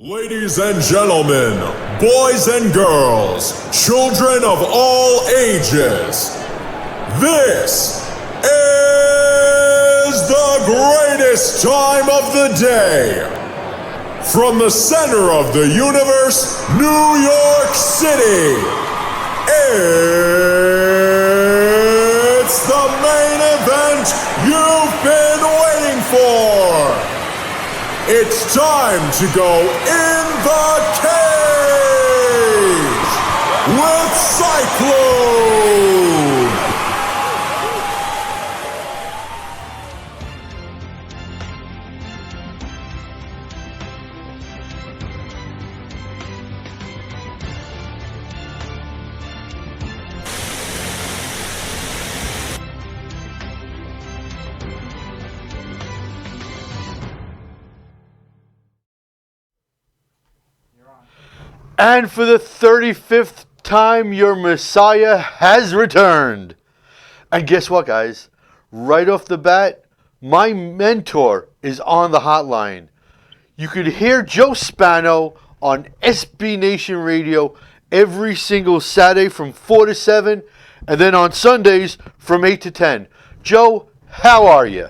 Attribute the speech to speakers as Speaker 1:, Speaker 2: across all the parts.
Speaker 1: Ladies and gentlemen, boys and girls, children of all ages, this is the greatest time of the day. From the center of the universe, New York City, it's the main event you've been waiting for. It's time to go in the cage with Cyclone!
Speaker 2: And for the 35th time, your Messiah has returned. And guess what, guys? Right off the bat, my mentor is on the hotline. You could hear Joe Spano on SB Nation Radio every single Saturday from 4 to 7, and then on Sundays from 8 to 10. Joe, how are you?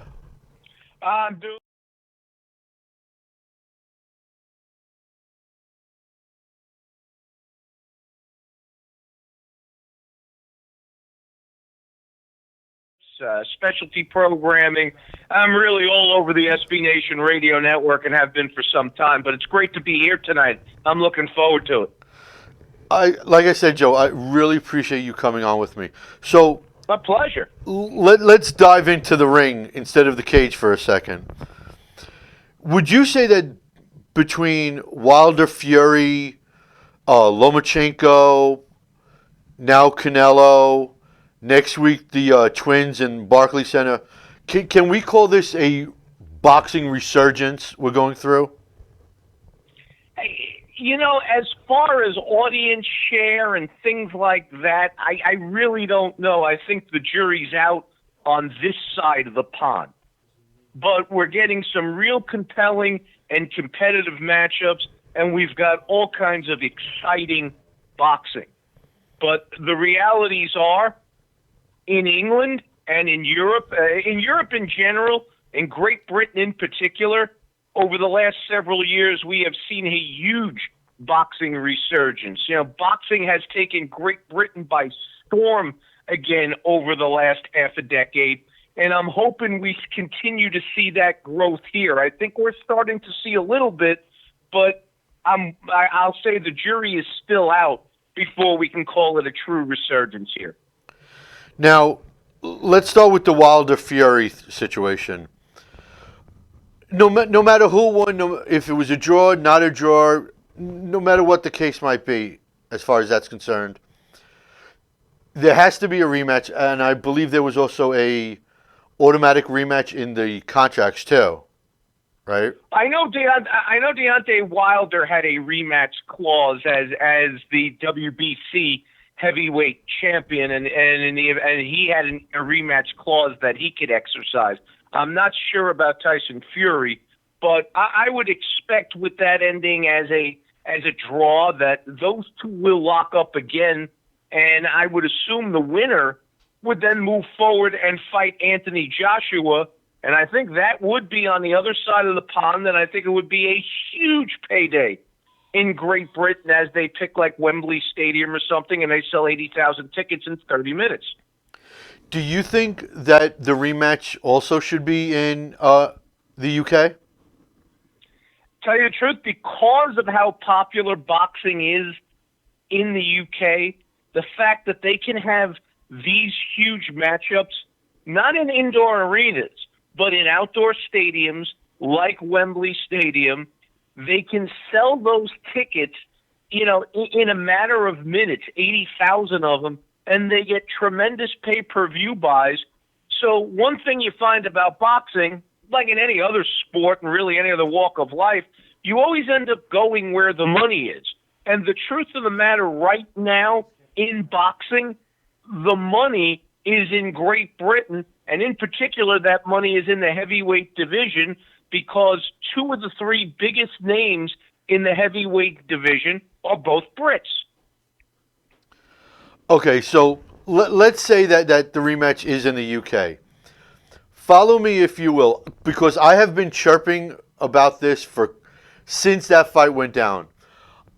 Speaker 3: I'm doing specialty programming. I'm really all over the SB Nation Radio Network and have been for some time, but it's great to be here tonight. I'm looking forward to it.
Speaker 2: Like I said, Joe, I really appreciate you coming on with me. So,
Speaker 3: My pleasure.
Speaker 2: let's dive into the ring instead of the cage for a second. Would you say that between Wilder, Fury, Lomachenko, now Canelo, next week the Twins and Barclays Center, can we call this a boxing resurgence we're going through?
Speaker 3: You know, as far as audience share and things like that, I really don't know. I think the jury's out on this side of the pond. But we're getting some real compelling and competitive matchups, and we've got all kinds of exciting boxing. But the realities are, in England and in Europe in general, in Great Britain in particular, over the last several years, we have seen a huge boxing resurgence. You know, boxing has taken Great Britain by storm again over the last half a decade, and I'm hoping we continue to see that growth here. I think we're starting to see a little bit, but I'll say the jury is still out before we can call it a true resurgence here.
Speaker 2: Now, let's start with the Wilder-Fury situation. No matter who won, if it was a draw, not a draw, no matter what the case might be, as far as that's concerned, there has to be a rematch, and I believe there was also a automatic rematch in the contracts too, right?
Speaker 3: I know Deontay Wilder had a rematch clause as the WBC heavyweight champion, and he had a rematch clause that he could exercise. I'm not sure about Tyson Fury, but I would expect with that ending as a draw that those two will lock up again, and I would assume the winner would then move forward and fight Anthony Joshua, and I think that would be on the other side of the pond, and I think it would be a huge payday in Great Britain as they pick like Wembley Stadium or something and they sell 80,000 tickets in 30 minutes.
Speaker 2: Do you think that the rematch also should be in the UK?
Speaker 3: Tell you the truth, because of how popular boxing is in the UK, the fact that they can have these huge matchups, not in indoor arenas, but in outdoor stadiums like Wembley Stadium, they can sell those tickets, you know, in a matter of minutes, 80,000 of them, and they get tremendous pay-per-view buys. So one thing you find about boxing, like in any other sport and really any other walk of life, you always end up going where the money is. And the truth of the matter right now in boxing, the money is in Great Britain, and in particular that money is in the heavyweight division because two of the three biggest names in the heavyweight division are both Brits.
Speaker 2: Okay, so let's say that the rematch is in the UK. Follow me, if you will, because I have been chirping about this since that fight went down.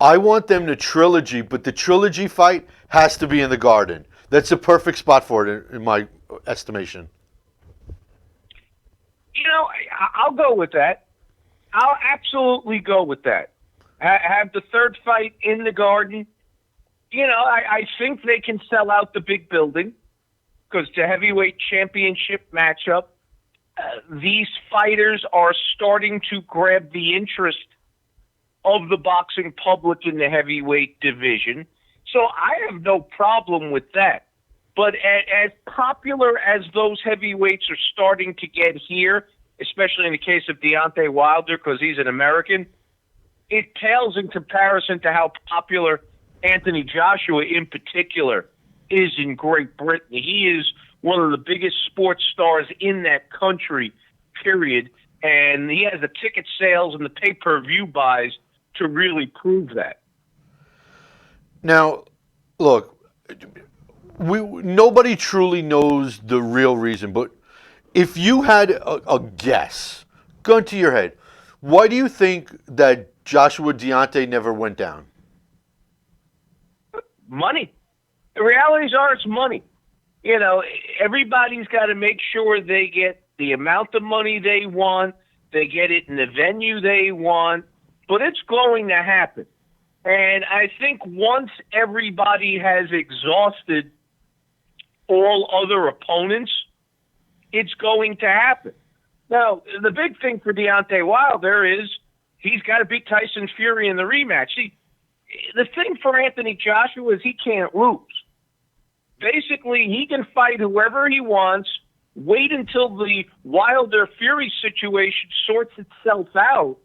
Speaker 2: I want them to trilogy, but the trilogy fight has to be in the Garden. That's the perfect spot for it, in my estimation.
Speaker 3: You know, I'll go with that. I'll absolutely go with that. Have the third fight in the Garden. You know, I think they can sell out the big building because the heavyweight championship matchup, these fighters are starting to grab the interest of the boxing public in the heavyweight division. So I have no problem with that. But as popular as those heavyweights are starting to get here, especially in the case of Deontay Wilder because he's an American, it pales in comparison to how popular Anthony Joshua in particular is in Great Britain. He is one of the biggest sports stars in that country, period. And he has the ticket sales and the pay-per-view buys to really prove that.
Speaker 2: Now, look, nobody truly knows the real reason, but if you had a guess, gun to your head, why do you think that Joshua Deontay never went down?
Speaker 3: Money. The realities are it's money. You know, everybody's got to make sure they get the amount of money they want, they get it in the venue they want, but it's going to happen. And I think once everybody has exhausted all other opponents, it's going to happen. Now, the big thing for Deontay Wilder is he's got to beat Tyson Fury in the rematch. See, the thing for Anthony Joshua is he can't lose. Basically, he can fight whoever he wants, wait until the Wilder-Fury situation sorts itself out,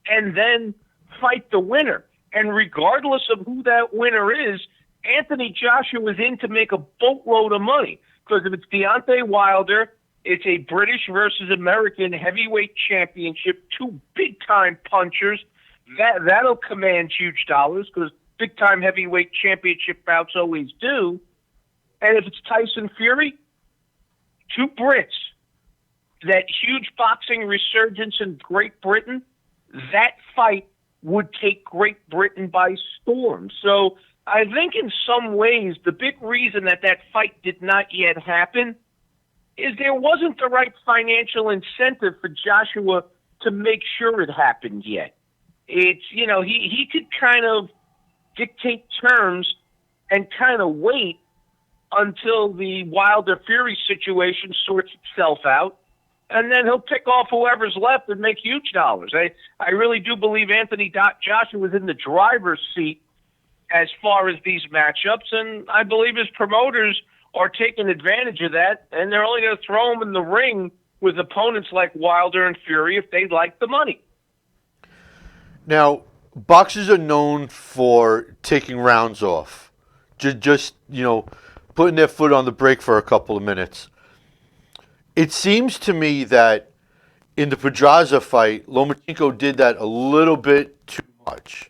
Speaker 3: and then fight the winner. And regardless of who that winner is, Anthony Joshua is in to make a boatload of money. Because if it's Deontay Wilder, it's a British versus American heavyweight championship, two big-time punchers. That'll command huge dollars because big-time heavyweight championship bouts always do. And if it's Tyson Fury, two Brits, that huge boxing resurgence in Great Britain, that fight would take Great Britain by storm. So I think in some ways the big reason that fight did not yet happen is there wasn't the right financial incentive for Joshua to make sure it happened yet. It's, you know, he could kind of dictate terms and kind of wait until the Wilder-Fury situation sorts itself out, and then he'll pick off whoever's left and make huge dollars. I really do believe Anthony Joshua was in the driver's seat as far as these matchups, and I believe his promoters are taking advantage of that, and they're only going to throw him in the ring with opponents like Wilder and Fury if they like the money.
Speaker 2: Now, boxers are known for taking rounds off, just you know, putting their foot on the brake for a couple of minutes. It seems to me that in the Pedraza fight, Lomachenko did that a little bit too much.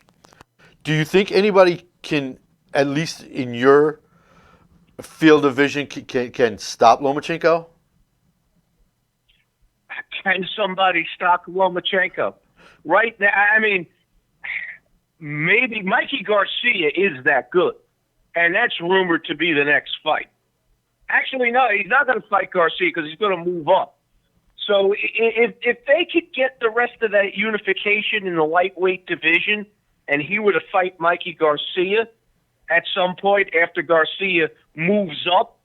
Speaker 2: Do you think anybody can, at least in your field of vision, can stop Lomachenko?
Speaker 3: Can somebody stop Lomachenko? Right now, I mean, maybe Mikey Garcia is that good, and that's rumored to be the next fight. Actually, no, he's not going to fight Garcia because he's going to move up. So if they could get the rest of that unification in the lightweight division and he were to fight Mikey Garcia at some point after Garcia moves up,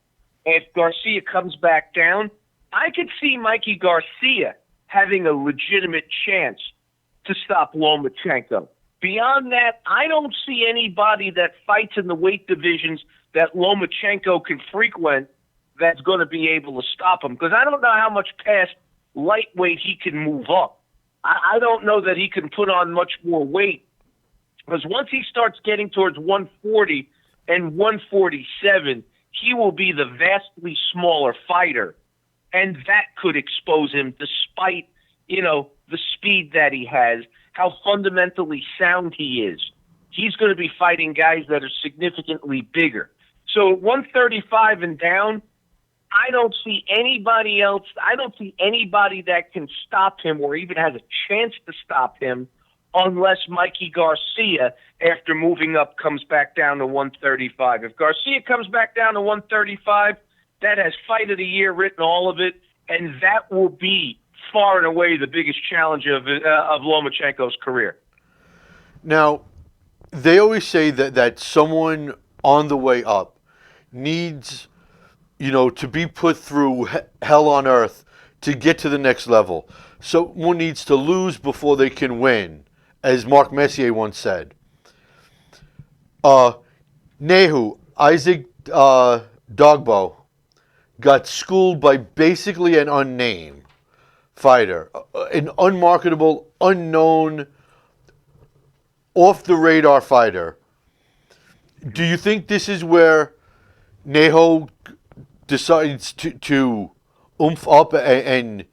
Speaker 3: if Garcia comes back down, I could see Mikey Garcia having a legitimate chance to stop Lomachenko. Beyond that, I don't see anybody that fights in the weight divisions that Lomachenko can frequent that's going to be able to stop him. Because I don't know how much past lightweight he can move up. I don't know that he can put on much more weight. Because once he starts getting towards 140 and 147, he will be the vastly smaller fighter. And that could expose him despite, you know, the speed that he has. how fundamentally sound he is. He's going to be fighting guys that are significantly bigger. So at 135 and down, I don't see anybody else. I don't see anybody that can stop him or even has a chance to stop him unless Mikey Garcia, after moving up, comes back down to 135. If Garcia comes back down to 135, that has Fight of the Year written all of it, and that will be far and away the biggest challenge of Lomachenko's career.
Speaker 2: Now, they always say that someone on the way up needs, to be put through hell on earth to get to the next level. Someone needs to lose before they can win, as Mark Messier once said. Nehu, Isaac Dogbo, got schooled by basically an unnamed fighter, an unmarketable, unknown, off-the-radar fighter. Do you think this is where Neho decides to oomph up and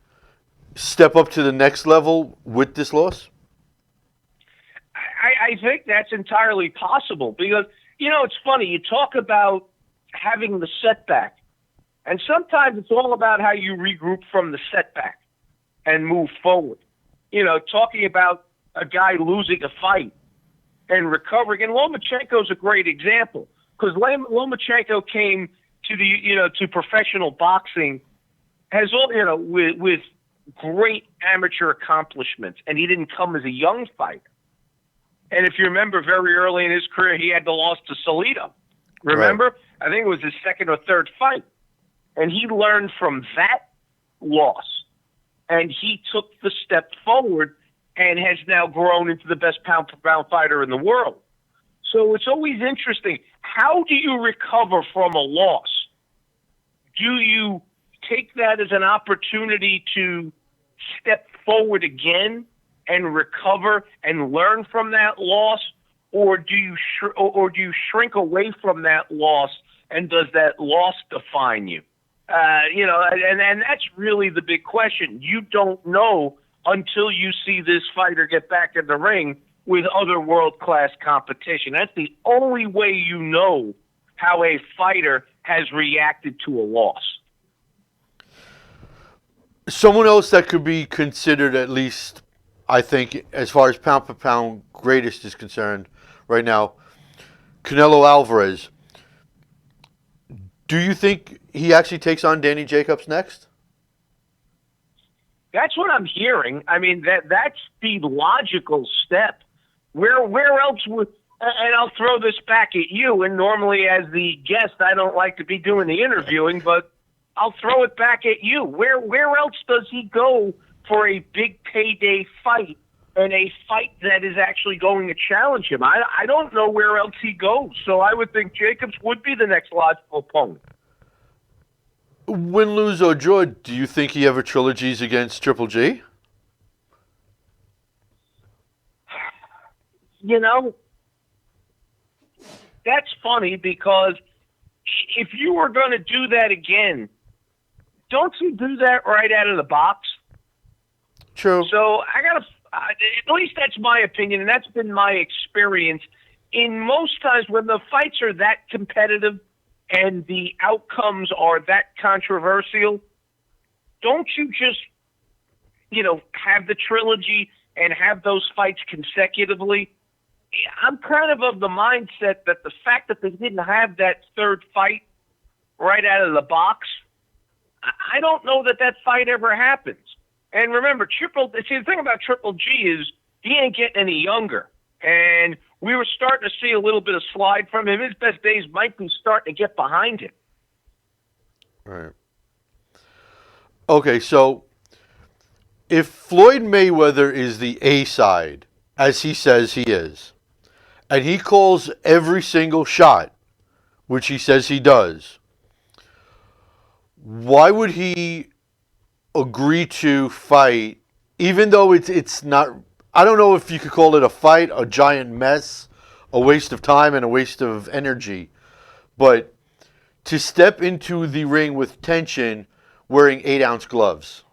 Speaker 2: step up to the next level with this loss?
Speaker 3: I think that's entirely possible because, it's funny. You talk about having the setback, and sometimes it's all about how you regroup from the setback and move forward. Talking about a guy losing a fight and recovering, and Lomachenko's a great example because Lomachenko came to to professional boxing has all with great amateur accomplishments, and he didn't come as a young fighter. And if you remember, very early in his career, he had the loss to Salido. Remember? Right. I think it was his second or third fight. And he learned from that loss. And he took the step forward and has now grown into the best pound-for-pound fighter in the world. So it's always interesting. How do you recover from a loss? Do you take that as an opportunity to step forward again and recover and learn from that loss, or do you shrink away from that loss, and does that loss define you? And that's really the big question. You don't know until you see this fighter get back in the ring with other world-class competition. That's the only way you know how a fighter has reacted to a loss.
Speaker 2: Someone else that could be considered, at least, I think, as far as pound-for-pound greatest is concerned right now, Canelo Alvarez. Do you think he actually takes on Danny Jacobs next?
Speaker 3: That's what I'm hearing. I mean, that's the logical step. Where else would... And I'll throw this back at you, and normally as the guest, I don't like to be doing the interviewing, but I'll throw it back at you. Where else does he go for a big payday fight and a fight that is actually going to challenge him? I don't know where else he goes, so I would think Jacobs would be the next logical opponent.
Speaker 2: Win, lose, or draw, do you think he ever trilogies against Triple G?
Speaker 3: That's funny because if you were going to do that again, don't you do that right out of the box?
Speaker 2: True.
Speaker 3: So at least that's my opinion, and that's been my experience. In most times when the fights are that competitive and the outcomes are that controversial, don't you just, have the trilogy and have those fights consecutively? I'm kind of the mindset that the fact that they didn't have that third fight right out of the box, I don't know that fight ever happens. And remember, the thing about Triple G is he ain't getting any younger. And we were starting to see a little bit of slide from him. His best days might be starting to get behind him.
Speaker 2: Right. Okay, so if Floyd Mayweather is the A side, as he says he is, and he calls every single shot, which he says he does, why would he agree to fight, even though it's not, I don't know if you could call it a fight, a giant mess, a waste of time and a waste of energy, but to step into the ring with tension wearing 8-ounce gloves?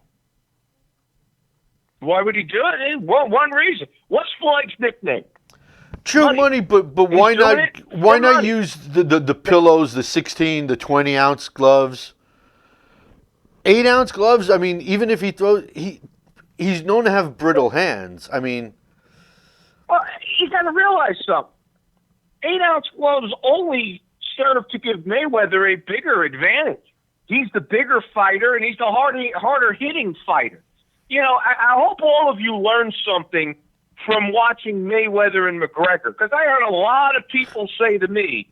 Speaker 3: Why would he do it? Well, one reason. What's Floyd's nickname?
Speaker 2: True money, but why
Speaker 3: He's doing
Speaker 2: not?
Speaker 3: it
Speaker 2: Why
Speaker 3: for
Speaker 2: not
Speaker 3: money.
Speaker 2: use the pillows, the 16, the 20-ounce gloves, 8-ounce gloves? I mean, even if he throws, he's known to have brittle hands. I mean,
Speaker 3: Well, you got to realize something. 8-ounce gloves only serve to give Mayweather a bigger advantage. He's the bigger fighter, and he's the harder hitting fighter. You know, I hope all of you learned something from watching Mayweather and McGregor, because I heard a lot of people say to me,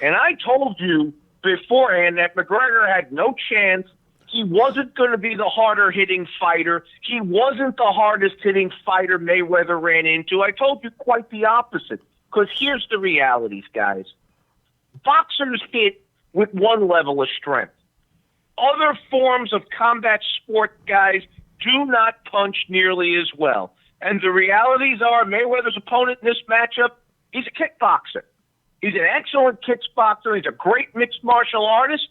Speaker 3: and I told you beforehand that McGregor had no chance. He wasn't going to be the harder hitting fighter. He wasn't the hardest hitting fighter Mayweather ran into. I told you quite the opposite, because here's the realities, guys. Boxers hit with one level of strength. Other forms of combat sport, guys, do not punch nearly as well. And the realities are Mayweather's opponent in this matchup, he's a kickboxer. He's an excellent kickboxer. He's a great mixed martial artist,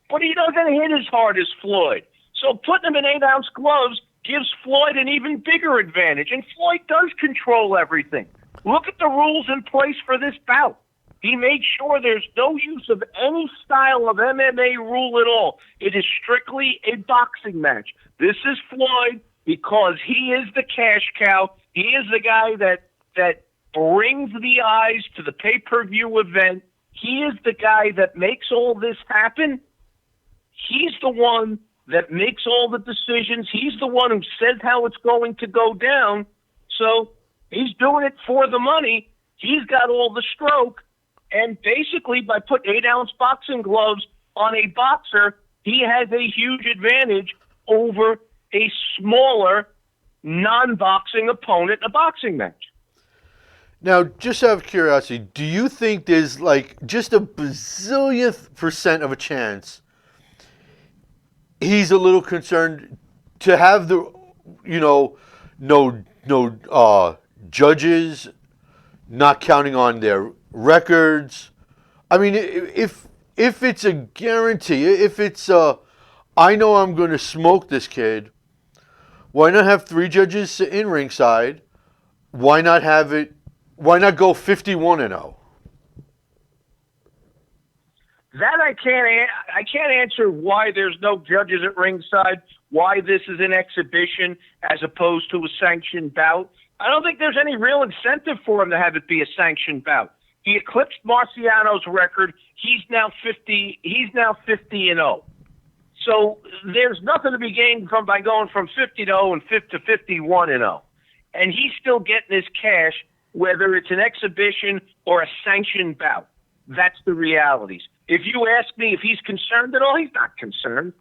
Speaker 3: but he doesn't hit as hard as Floyd. So putting him in 8-ounce gloves gives Floyd an even bigger advantage. And Floyd does control everything. Look at the rules in place for this bout. He made sure there's no use of any style of MMA rule at all. It is strictly a boxing match. This is Floyd because he is the cash cow. He is the guy that brings the eyes to the pay-per-view event. He is the guy that makes all this happen. He's the one that makes all the decisions. He's the one who says how it's going to go down. So he's doing it for the money. He's got all the stroke. And basically, by putting 8-ounce boxing gloves on a boxer, he has a huge advantage over a smaller, non-boxing opponent in a boxing match.
Speaker 2: now, just out of curiosity, do you think there's like just a bazillionth % of a chance he's a little concerned to have the, no judges not counting on their records? I mean, if it's a guarantee, if it's I know I'm going to smoke this kid, why not have 3 judges sit in ringside? Why not have it? Why not go 51-0?
Speaker 3: That I can't answer why there's no judges at ringside, why this is an exhibition as opposed to a sanctioned bout. I don't think there's any real incentive for him to have it be a sanctioned bout. He eclipsed Marciano's record. He's now 50-0. So there's nothing to be gained by going from 50-0 and 51-0. And he's still getting his cash, whether it's an exhibition or a sanctioned bout. That's the realities. If you ask me if he's concerned at all, he's not concerned.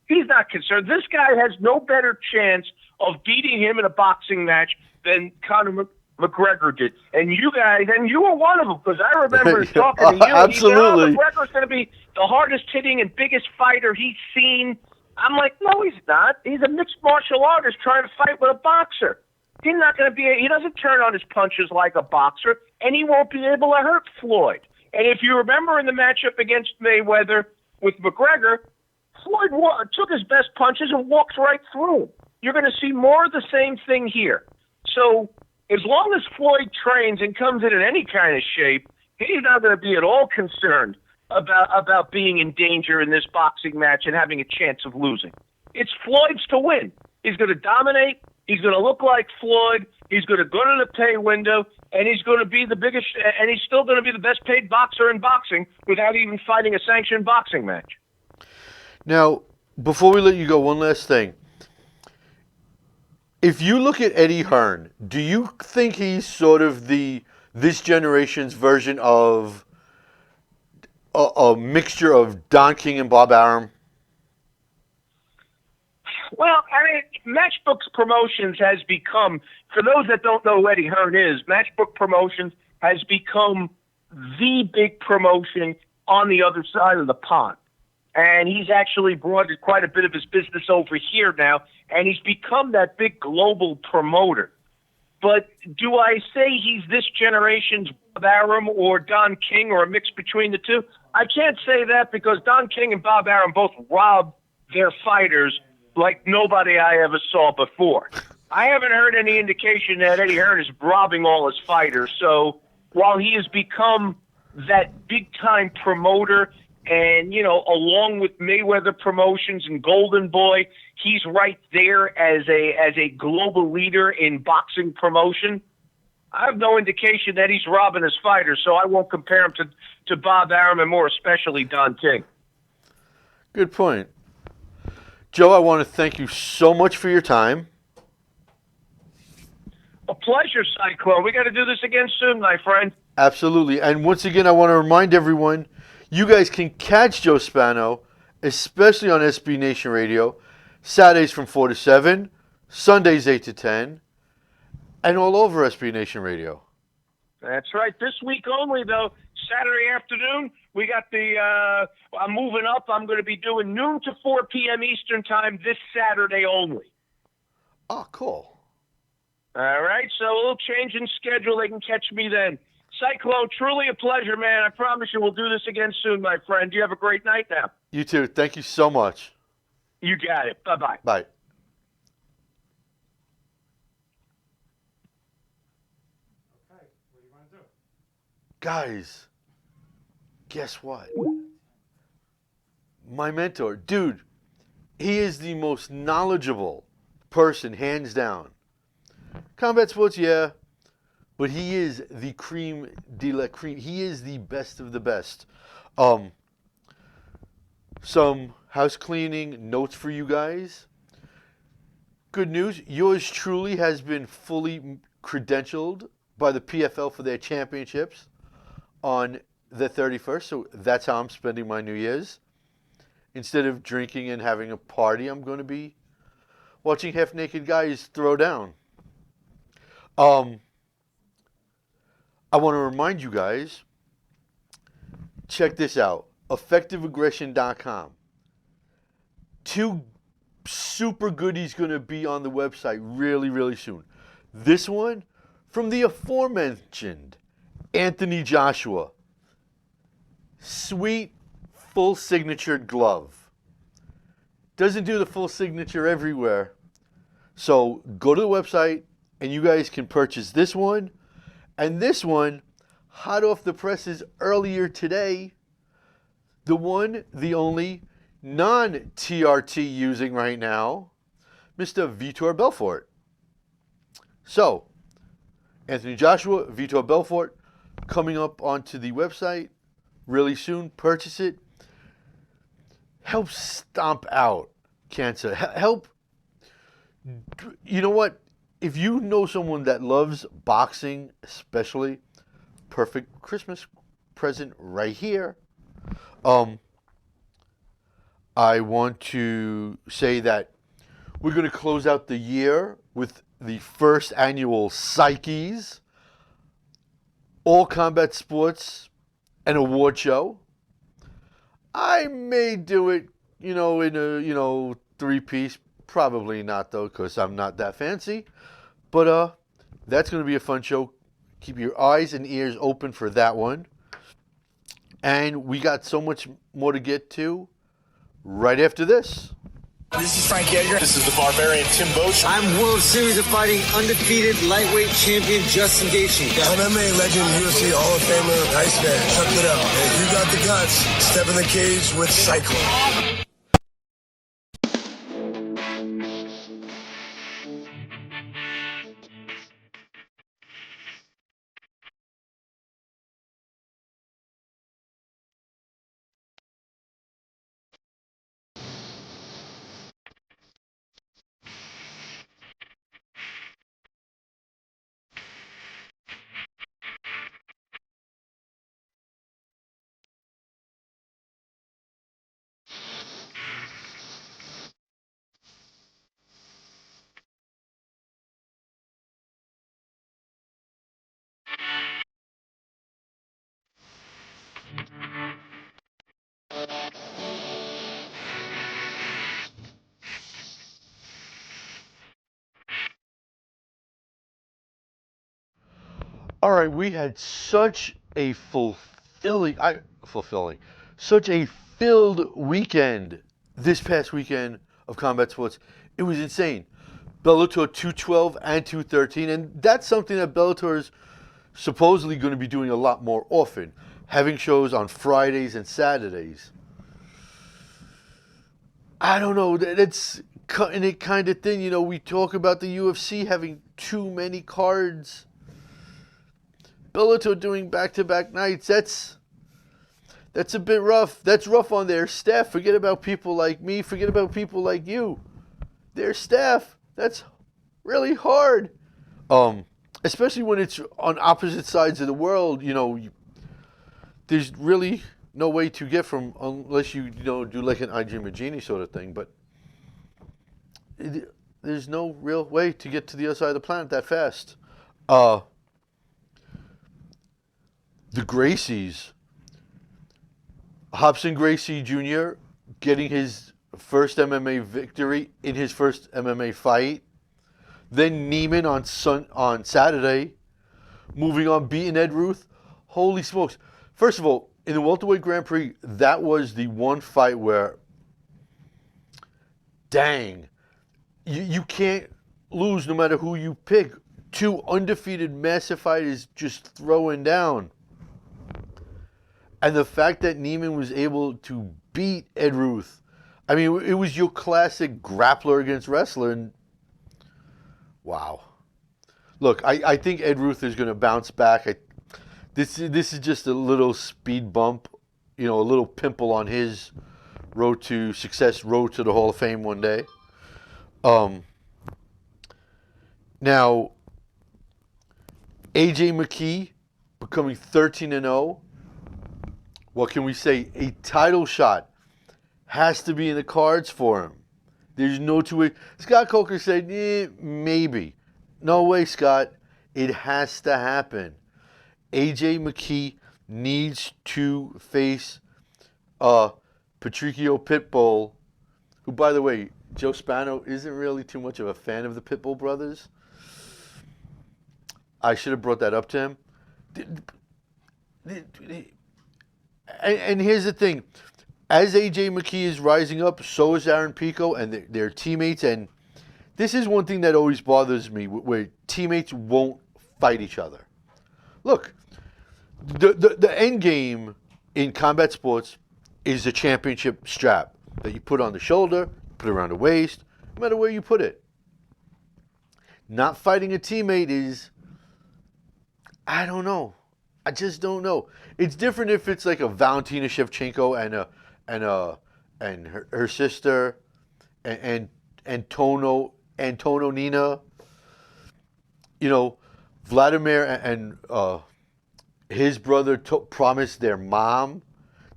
Speaker 3: He's not concerned. This guy has no better chance of beating him in a boxing match than Conor McGregor did. And you guys, and you were one of them, because I remember talking to you.
Speaker 2: Absolutely.
Speaker 3: He said, McGregor's going to be the hardest hitting and biggest fighter he's seen. I'm like, no, he's not. He's a mixed martial artist trying to fight with a boxer. He's not going to be. He doesn't turn on his punches like a boxer, and he won't be able to hurt Floyd. And if you remember in the matchup against Mayweather with McGregor, Floyd took his best punches and walked right through him. You're going to see more of the same thing here. So as long as Floyd trains and comes in any kind of shape, he's not going to be at all concerned about being in danger in this boxing match and having a chance of losing. It's Floyd's to win. He's going to dominate. He's going to look like Floyd. He's going to go to the pay window, and he's going to be the biggest, and he's still going to be the best paid boxer in boxing without even fighting a sanctioned boxing match.
Speaker 2: Now, before we let you go, one last thing. If you look at Eddie Hearn, do you think he's sort of this generation's version of a mixture of Don King and Bob Arum?
Speaker 3: Well, I mean, Matchbook Promotions has become, for those that don't know who Eddie Hearn is, Matchbook Promotions has become the big promotion on the other side of the pond. And he's actually brought quite a bit of his business over here now, and he's become that big global promoter. But do I say he's this generation's Bob Arum or Don King or a mix between the two? I can't say that, because Don King and Bob Arum both robbed their fighters like nobody I ever saw before. I haven't heard any indication that Eddie Hearn is robbing all his fighters. So while he has become that big-time promoter, and, you know, along with Mayweather Promotions and Golden Boy, he's right there as a global leader in boxing promotion. I have no indication that he's robbing his fighters, so I won't compare him to Bob Arum and more especially Don King.
Speaker 2: Good point. Joe, I want to thank you so much for your time.
Speaker 3: A pleasure, Cyclone. We got to do this again soon, my friend.
Speaker 2: Absolutely. And once again, I want to remind everyone, you guys can catch Joe Spano, especially on SB Nation Radio, Saturdays from 4 to 7, Sundays 8 to 10, and all over SB Nation Radio.
Speaker 3: That's right. This week only, though, Saturday afternoon, we got I'm moving up. I'm going to be doing noon to 4 p.m. Eastern Time this Saturday only.
Speaker 2: Oh, cool.
Speaker 3: All right, so a little change in schedule. They can catch me then. Cyclone, truly a pleasure, man. I promise you we'll do this again soon, my friend. You have a great night now.
Speaker 2: You too. Thank you so much.
Speaker 3: You got it. Bye-bye.
Speaker 2: Bye. Guys, guess what? My mentor, dude, he is the most knowledgeable person, hands down. Combat sports, yeah, but he is the cream de la cream. He is the best of the best. Some house cleaning notes for you guys. Good news, yours truly has been fully credentialed by the PFL for their championships on the 31st, so that's how I'm spending my New Year's. Instead of drinking and having a party, I'm going to be watching half-naked guys throw down. I want to remind you guys, check this out, effectiveaggression.com. 2 super goodies going to be on the website really, really soon. This one from the aforementioned Anthony Joshua. Sweet, full signatured glove. Doesn't do the full signature everywhere. So go to the website and you guys can purchase this one. And this one, hot off the presses earlier today, the one, the only non-TRT using right now, Mr. Vitor Belfort. So, Anthony Joshua, Vitor Belfort, coming up onto the website really soon. Purchase it. Help stomp out cancer. Help. You know what? If you know someone that loves boxing, especially, perfect Christmas present right here. I want to say that we're going to close out the year with the first annual Psyches, all combat sports, and award show. I may do it, in a 3-piece. Probably not, though, because I'm not that fancy. But that's going to be a fun show. Keep your eyes and ears open for that one. And we got so much more to get to right after this.
Speaker 4: This is Frank Edgar.
Speaker 5: This is the Barbarian Tim Bosch.
Speaker 4: I'm World Series of Fighting undefeated lightweight champion Justin Gaethje.
Speaker 6: MMA legend, UFC Hall of Famer, Iceman. Check it out. And if you got the guts, step in the cage with Cyclone.
Speaker 2: All right, we had such a such a filled weekend this past weekend of combat sports. It was insane. Bellator 212 and 213, and that's something that Bellator is supposedly going to be doing a lot more often, having shows on Fridays and Saturdays. I don't know, that's cutting it kind of thin. You know, we talk about the UFC having too many cards. Bellator doing back-to-back nights, that's a bit rough. That's rough on their staff. Forget about people like me. Forget about people like you. Their staff, that's really hard. Especially when it's on opposite sides of the world, you know, there's really no way to get from, unless you know, do like an IG Magini sort of thing, but there's no real way to get to the other side of the planet that fast. The Gracies, Robson Gracie Jr. getting his first MMA victory in his first MMA fight. Then Neiman on Saturday, moving on, beating Ed Ruth. Holy smokes. First of all, in the welterweight Grand Prix, that was the one fight where, dang, you can't lose no matter who you pick. Two undefeated massive fighters just throwing down. And the fact that Neiman was able to beat Ed Ruth, I mean, it was your classic grappler against wrestler, and wow. Look, I think Ed Ruth is going to bounce back. This is just a little speed bump, you know, a little pimple on his road to success, road to the Hall of Fame one day. Now, AJ McKee becoming 13-0. What can we say? A title shot has to be in the cards for him. There's no two way. Scott Coker said, maybe. No way, Scott. It has to happen. AJ McKee needs to face Patricio Pitbull, who, by the way, Joe Spano isn't really too much of a fan of the Pitbull brothers. I should have brought that up to him. And here's the thing. As AJ McKee is rising up, so is Aaron Pico and their teammates. And this is one thing that always bothers me, where teammates won't fight each other. Look, the end game in combat sports is a championship strap that you put on the shoulder, put around the waist, no matter where you put it. Not fighting a teammate is, I don't know. I just don't know. It's different if it's like a Valentina Shevchenko and her sister and Antonina. You know, Vladimir and his brother promised their mom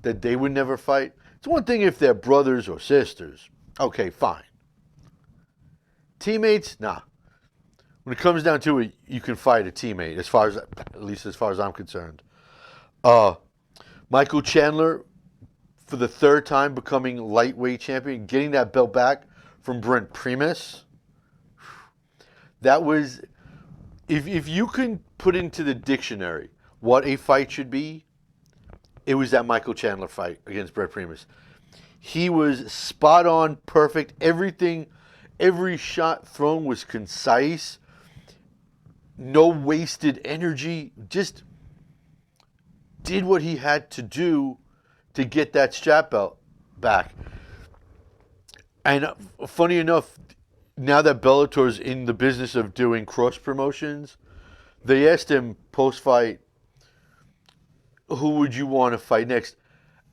Speaker 2: that they would never fight. It's one thing if they're brothers or sisters. Okay, fine. Teammates, nah. When it comes down to it, you can fight a teammate, at least as far as I'm concerned. Michael Chandler, for the third time, becoming lightweight champion, getting that belt back from Brent Primus. That was, if you can put into the dictionary what a fight should be, it was that Michael Chandler fight against Brent Primus. He was spot on, perfect. Everything, every shot thrown was concise. No wasted energy. Just did what he had to do to get that strap belt back. And funny enough, now that Bellator's in the business of doing cross promotions, they asked him post-fight, who would you want to fight next?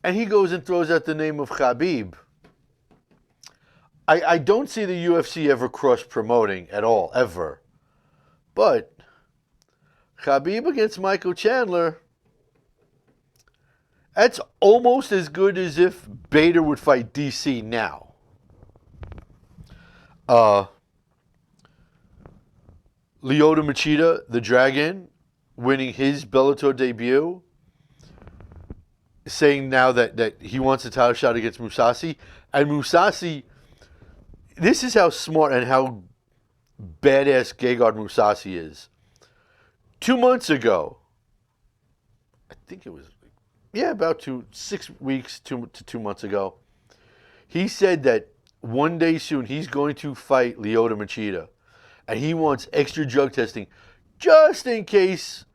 Speaker 2: And he goes and throws out the name of Khabib. I don't see the UFC ever cross-promoting at all, ever. But Khabib against Michael Chandler, that's almost as good as if Bader would fight DC now. Lyoto Machida, the Dragon, winning his Bellator debut, saying now that he wants a title shot against Mousasi. And Mousasi, this is how smart and how badass Gegard Mousasi is. 2 months ago, I think it was, about 6 weeks to 2 months ago, he said that one day soon he's going to fight Lyoto Machida. and he wants extra drug testing just in case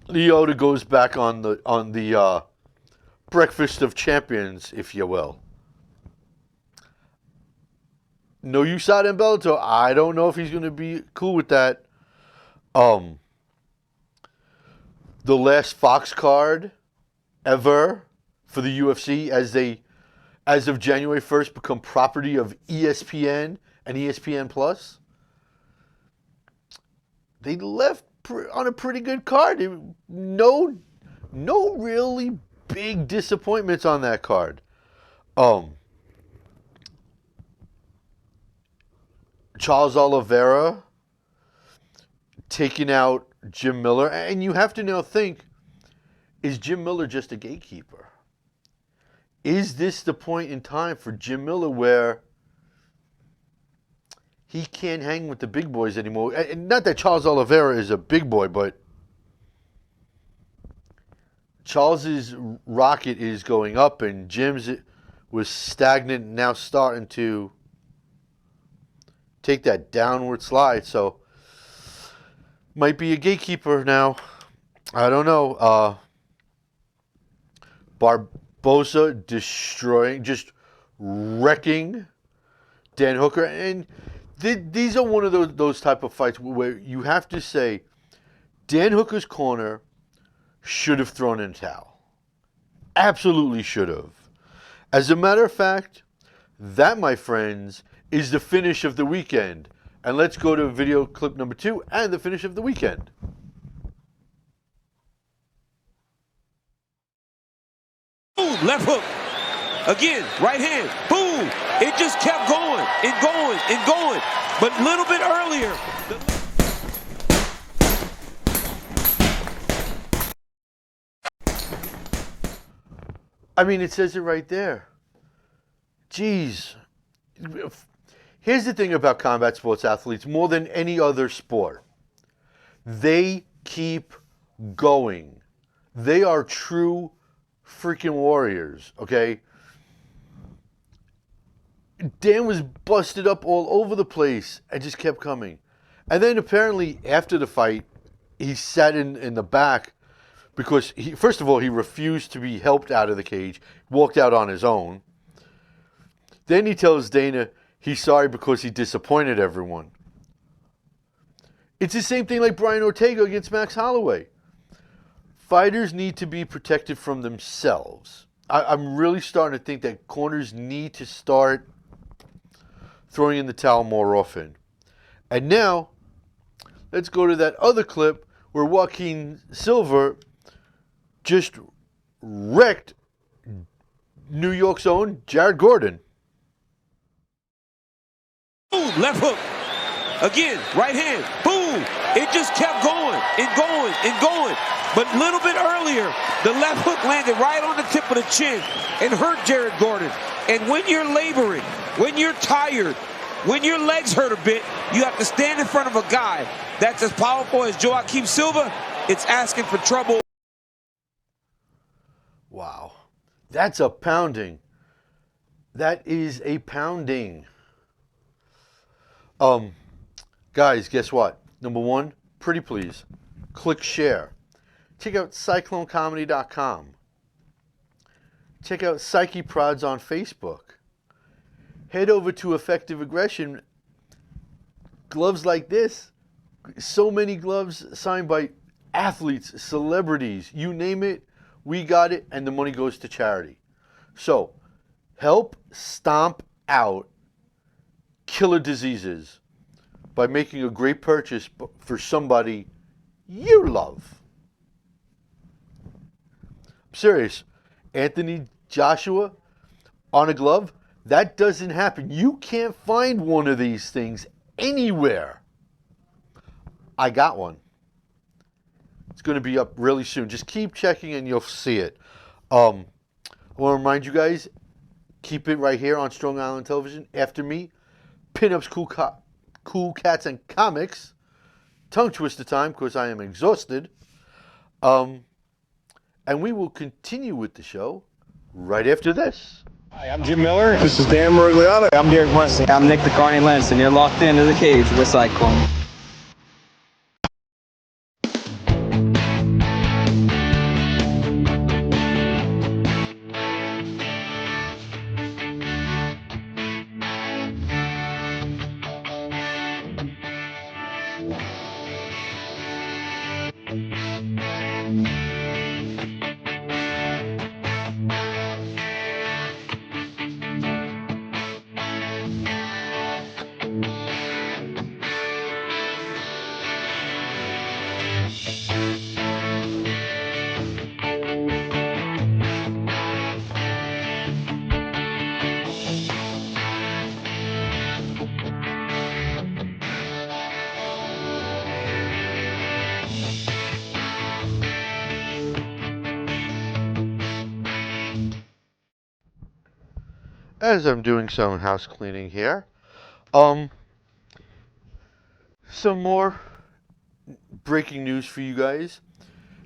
Speaker 2: Leota goes back on the breakfast of champions, if you will. No USADA and Bellator. I don't know if he's going to be cool with that. The last Fox card ever for the UFC, as of January 1st, become property of ESPN and ESPN Plus. They left on a pretty good card. No really big disappointments on that card. Charles Oliveira taking out Jim Miller. And you have to now think, is Jim Miller just a gatekeeper? Is this the point in time for Jim Miller where he can't hang with the big boys anymore? And not that Charles Oliveira is a big boy, but Charles's rocket is going up and Jim's was stagnant and now starting to take that downward slide. So might be a gatekeeper now. I don't know. Barboza destroying, just wrecking Dan Hooker. And these are one of those type of fights where you have to say Dan Hooker's corner should have thrown in a towel. Absolutely should have. As a matter of fact, that, my friends, is the finish of the weekend. And let's go to video clip number 2 and the finish of the weekend.
Speaker 5: Boom, left hook. Again, right hand. Boom. It just kept going and going and going. But a little bit earlier.
Speaker 2: I mean, it says it right there. Jeez. Here's the thing about combat sports athletes, more than any other sport. They keep going. They are true freaking warriors, okay? Dan was busted up all over the place and just kept coming. And then apparently after the fight, he sat in the back because, first of all, he refused to be helped out of the cage, walked out on his own. Then he tells Dana he's sorry because he disappointed everyone. It's the same thing like Brian Ortega against Max Holloway. Fighters need to be protected from themselves. I'm really starting to think that corners need to start throwing in the towel more often. And now, let's go to that other clip where Joaquin Silva just wrecked New York's own Jared Gordon.
Speaker 5: Boom, left hook. Again, right hand. Boom. It just kept going and going and going. But a little bit earlier, the left hook landed right on the tip of the chin and hurt Jared Gordon. And when you're laboring, when you're tired, when your legs hurt a bit, you have to stand in front of a guy that's as powerful as Joaquin Silva. It's asking for trouble.
Speaker 2: Wow. That's a pounding. That is a pounding. Guys, guess what? Number one, pretty please, click share. Check out CycloneComedy.com. Check out Psyche Prods on Facebook. Head over to Effective Aggression. Gloves like this, so many gloves signed by athletes, celebrities, you name it, we got it, and the money goes to charity. So, help stomp out killer diseases by making a great purchase for somebody you love. I'm serious. Anthony Joshua on a glove, that doesn't happen. You can't find one of these things anywhere. I got one. It's going to be up really soon. Just keep checking and you'll see it. I want to remind you guys, keep it right here on Strong Island Television. After me, Pinups, Cool Cats, and Comics. Tongue twister time because I am exhausted. And we will continue with the show right after this.
Speaker 7: Hi, I'm Jim Miller. This is Dan Morigliano. I'm Derek Wesley.
Speaker 8: I'm Nick the Carney Lentz, and you're locked into the cage with Cyclone.
Speaker 2: As I'm doing some house cleaning here, some more breaking news for you guys.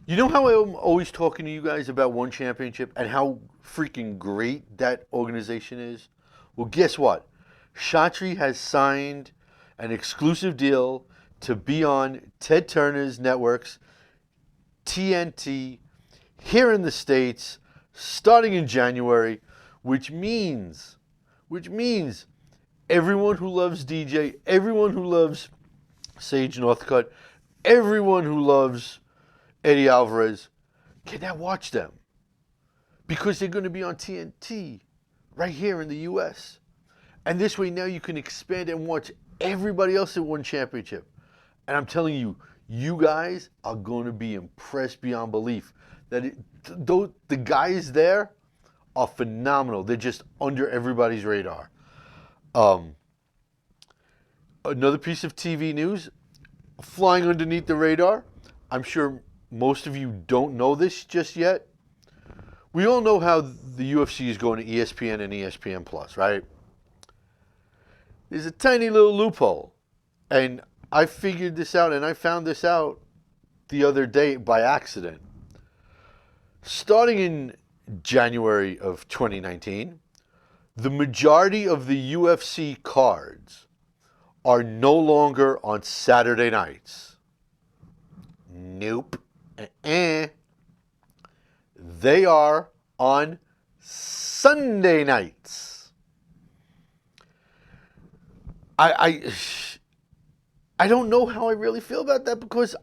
Speaker 2: You know how I'm always talking to you guys about One Championship and how freaking great that organization is? Well, guess what? Chatri has signed an exclusive deal to be on Ted Turner's networks, TNT, here in the States, starting in January, which means everyone who loves DJ, everyone who loves Sage Northcutt, everyone who loves Eddie Alvarez can now watch them because they're going to be on TNT right here in the U.S. And this way now you can expand and watch everybody else at One Championship. And I'm telling you, you guys are going to be impressed beyond belief. That the guys there are phenomenal. They're just under everybody's radar. Another piece of TV news, flying underneath the radar. I'm sure most of you don't know this just yet. We all know how the UFC is going to ESPN and ESPN Plus, right? There's a tiny little loophole. And I figured this out, and I found this out the other day by accident. Starting in January of 2019, the majority of the UFC cards are no longer on Saturday nights. Nope. They are on Sunday nights. I don't know how I really feel about that because,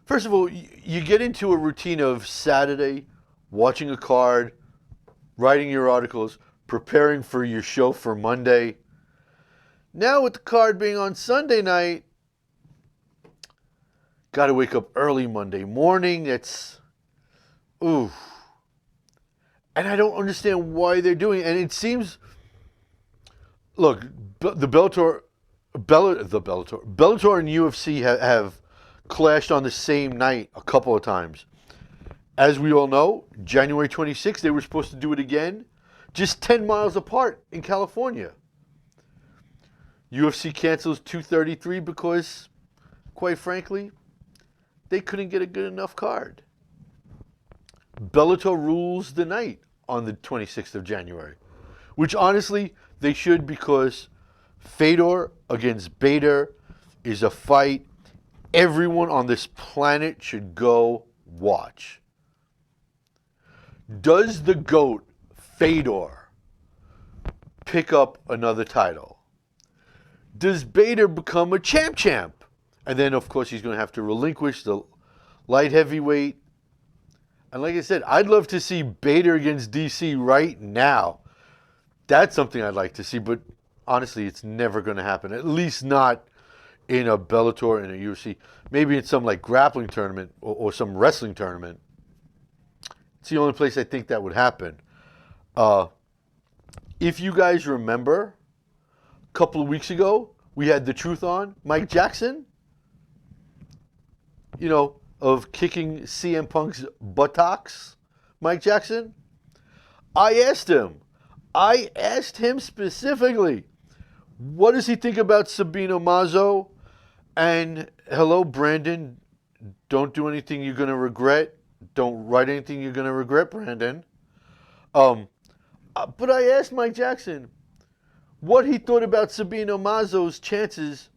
Speaker 2: first of all, you get into a routine of Saturday, watching a card, writing your articles, preparing for your show for Monday. Now with the card being on Sunday night, got to wake up early Monday morning. Ooh. And I don't understand why they're doing it. And it seems, look, the Bellator and UFC have clashed on the same night a couple of times. As we all know, January 26th, they were supposed to do it again, just 10 miles apart in California. UFC cancels 233 because, quite frankly, they couldn't get a good enough card. Bellator rules the night on the 26th of January, which honestly they should, because Fedor against Bader is a fight everyone on this planet should go watch. Does the GOAT, Fedor, pick up another title? Does Bader become a champ? And then, of course, he's going to have to relinquish the light heavyweight. And like I said, I'd love to see Bader against DC right now. That's something I'd like to see, but honestly, it's never going to happen. At least not in a Bellator and a UFC. Maybe in some like grappling tournament or some wrestling tournament. It's the only place I think that would happen. If you guys remember, a couple of weeks ago, we had the truth on Mike Jackson, of kicking CM Punk's buttocks, Mike Jackson. I asked him specifically, what does he think about Sabino Mazo? And hello, Brandon, don't do anything you're going to regret. Don't write anything you're going to regret, Brandon. But I asked Mike Jackson what he thought about Sabino Mazo's chances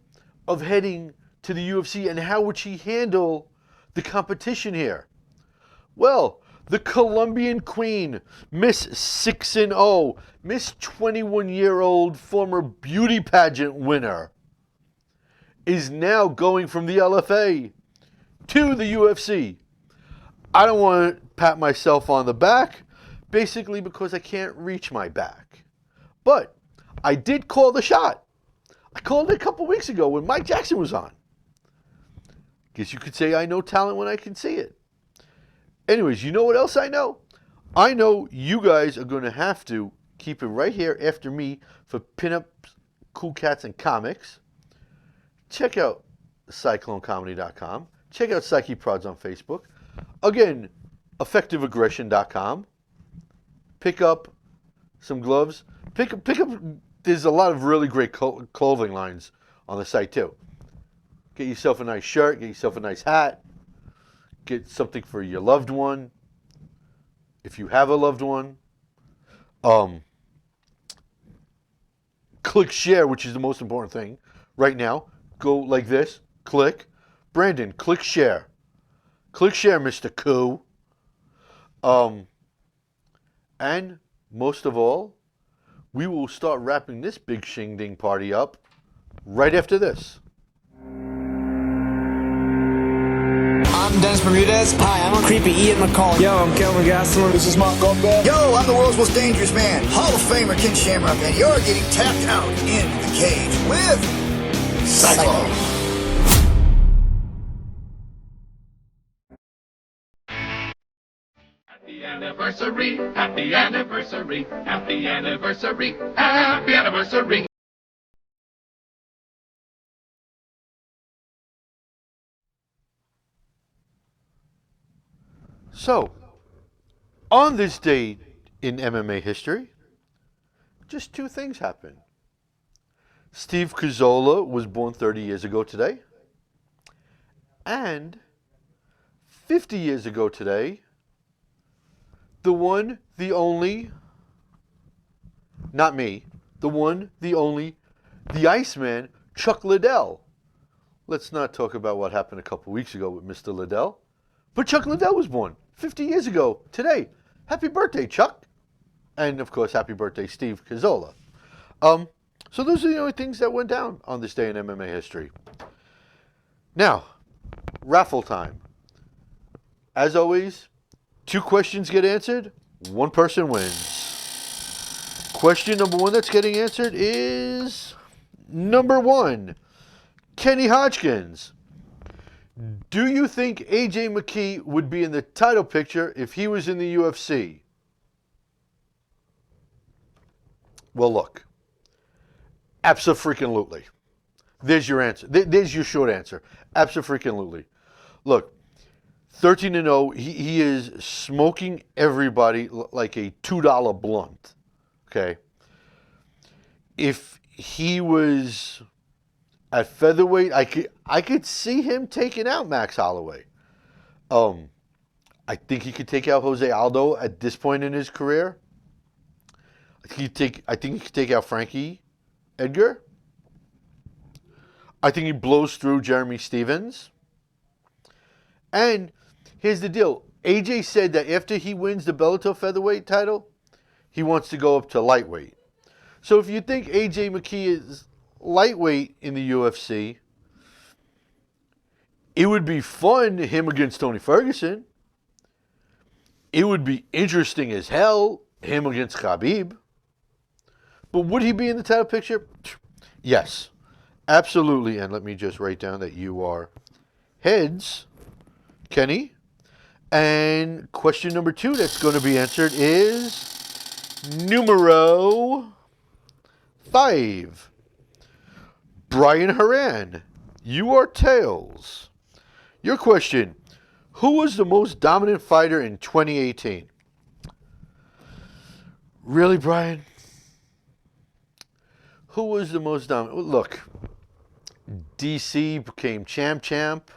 Speaker 2: of heading to the UFC and how would she handle the competition here. Well, the Colombian queen, Miss 6-0, Miss 21-year-old former beauty pageant winner, is now going from the LFA to the UFC. I don't want to pat myself on the back, basically because I can't reach my back. But I did call the shot. I called it a couple weeks ago when Mike Jackson was on. Guess you could say I know talent when I can see it. Anyways, you know what else I know? I know you guys are going to have to keep it right here after me for Pinup Cool Cats and Comics. Check out CycloneComedy.com. Check out Psyche Prods on Facebook. Again, EffectiveAggression.com. Pick up some gloves. Pick up. There's a lot of really great clothing lines on the site too. Get yourself a nice shirt. Get yourself a nice hat. Get something for your loved one, if you have a loved one. Click share, which is the most important thing right now. Go like this. Click. Brandon, click share. Click share, Mr. Coo. And most of all, we will start wrapping this big shing-ding party up right after this.
Speaker 4: I'm Dennis Bermudez. Hi, I'm Creepy Ian McCall.
Speaker 8: Yo, I'm Kelvin Gastelum.
Speaker 6: This is Mark Goldberg.
Speaker 9: Yo, I'm the world's most dangerous man, Hall of Famer Ken Shamrock, and you're getting tapped out in the cage with Cyclone.
Speaker 10: Happy anniversary, happy anniversary, happy anniversary, happy anniversary.
Speaker 2: So, on this day in MMA history, just two things happened. Steve Cazzola was born 30 years ago today. And 50 years ago today, the one, the only, not me, the one, the only, the Iceman, Chuck Liddell. Let's not talk about what happened a couple weeks ago with Mr. Liddell. But Chuck Liddell was born 50 years ago today. Happy birthday, Chuck. And, of course, happy birthday, Steve Cazzola. So those are the only things that went down on this day in MMA history. Now, raffle time. As always, 2 questions get answered, 1 person wins. Question number 1 that's getting answered is number 1, Kenny Hodgkins. Do you think AJ McKee would be in the title picture if he was in the UFC? Well, look. Abso-freaking-lutely. There's your answer. There's your short answer. Abso-freaking-lutely. Look, 13-0, he is smoking everybody like a $2 blunt. Okay? If he was at featherweight, I could see him taking out Max Holloway. I think he could take out Jose Aldo at this point in his career. I think he could take out Frankie Edgar. I think he blows through Jeremy Stevens. And here's the deal. AJ said that after he wins the Bellator featherweight title, he wants to go up to lightweight. So if you think AJ McKee is lightweight in the UFC, it would be fun, him against Tony Ferguson. It would be interesting as hell, him against Khabib. But would he be in the title picture? Yes, absolutely. And let me just write down that you are heads, Kenny. And question number 2 that's going to be answered is numero 5. Brian Haran, you are tails. Your question, who was the most dominant fighter in 2018? Really, Brian? Who was the most dominant? Look, DC became champ.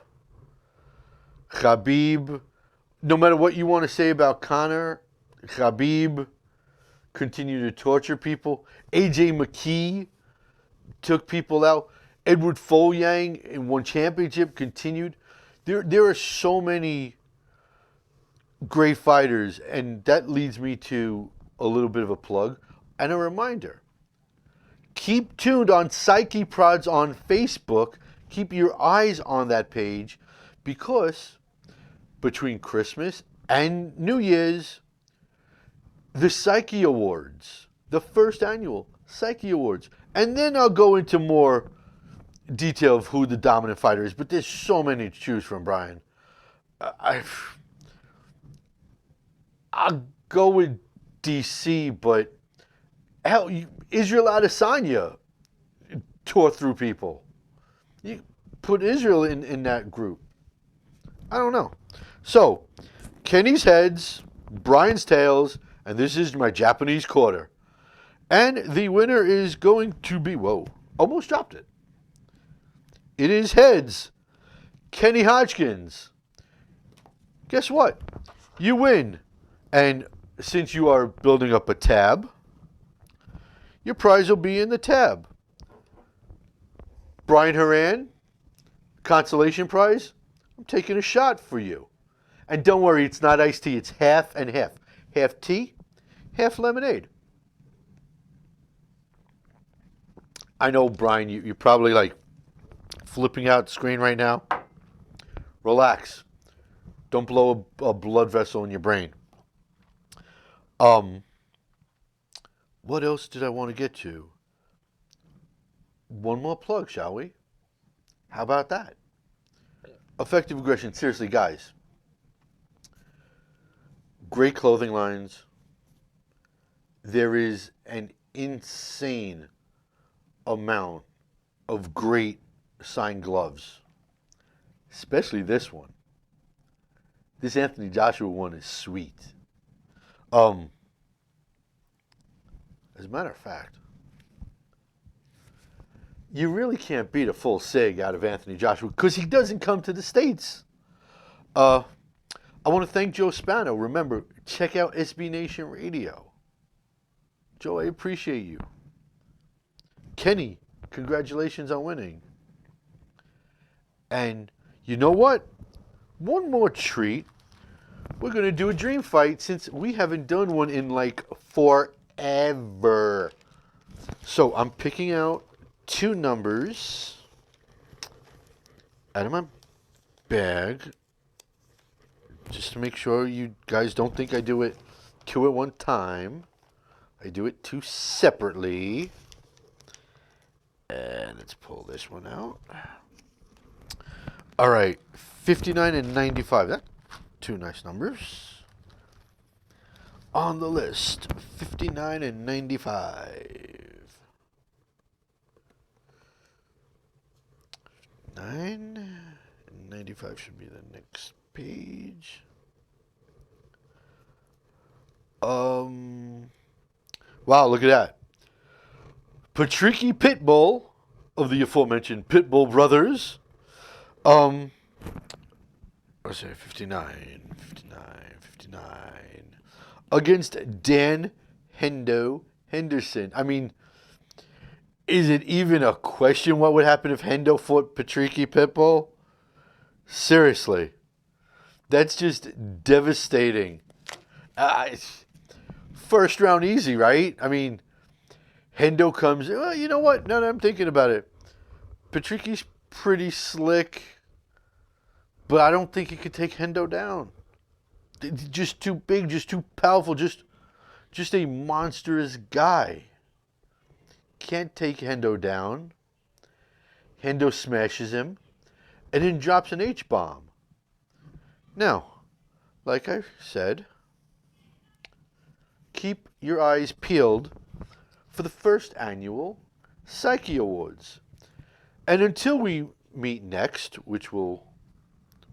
Speaker 2: Khabib, no matter what you want to say about Conor, Khabib continue to torture people. AJ McKee took people out. Edward Foyang in one championship continued. There are so many great fighters, and that leads me to a little bit of a plug and a reminder. Keep tuned on Psyche Prods on Facebook. Keep your eyes on that page, because between Christmas and New Year's, the Psyche Awards, the first annual Psyche Awards. And then I'll go into more detail of who the dominant fighter is, but there's so many to choose from, Brian. I'll go with DC, but hell, Israel Adesanya tore through people. You put Israel in that group. I don't know. So, Kenny's heads, Brian's tails, and this is my Japanese quarter. And the winner is going to be, whoa, almost dropped it. It is heads, Kenny Hodgkins. Guess what? You win. And since you are building up a tab, your prize will be in the tab. Brian Horan, consolation prize, I'm taking a shot for you. And don't worry, it's not iced tea, it's half and half. Half tea, half lemonade. I know, Brian, you're probably like flipping out the screen right now. Relax. Don't blow a blood vessel in your brain. What else did I want to get to? One more plug, shall we? How about that? Effective Aggression. Seriously, guys. Great clothing lines. There is an insane amount of great signed gloves. Especially this one. This Anthony Joshua one is sweet. As a matter of fact, you really can't beat a full sig out of Anthony Joshua because he doesn't come to the States. I want to thank Joe Spano. Remember, check out SB Nation Radio. Joe, I appreciate you. Kenny, congratulations on winning. And you know what? One more treat. We're going to do a dream fight since we haven't done one in like forever. So I'm picking out two numbers out of my bag just to make sure you guys don't think I do it two at one time. I do it two separately. And let's pull this one out. All right, 59 and 95. That's two nice numbers. On the list, 59 and 95. 9 and 95 should be the next page. Wow, look at that. Patricky Pitbull of the aforementioned Pitbull Brothers. Let's say 59. Against Dan Hendo Henderson. I mean, is it even a question what would happen if Hendo fought Patricky Pitbull? Seriously. That's just devastating. First round easy, right? I mean, Hendo comes, well, you know what? Now that I'm thinking about it, Patricky's pretty slick, but I don't think he could take Hendo down. Just too big, just too powerful, just a monstrous guy. Can't take Hendo down. Hendo smashes him and then drops an H-bomb. Now, like I said, keep your eyes peeled for the first annual Psyche Awards. And until we meet next, which will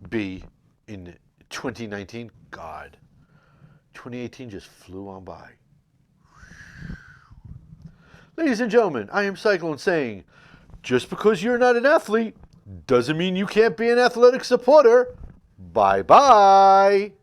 Speaker 2: be in 2019, God, 2018 just flew on by. Ladies and gentlemen, I am Cyclone saying, just because you're not an athlete doesn't mean you can't be an athletic supporter. Bye-bye.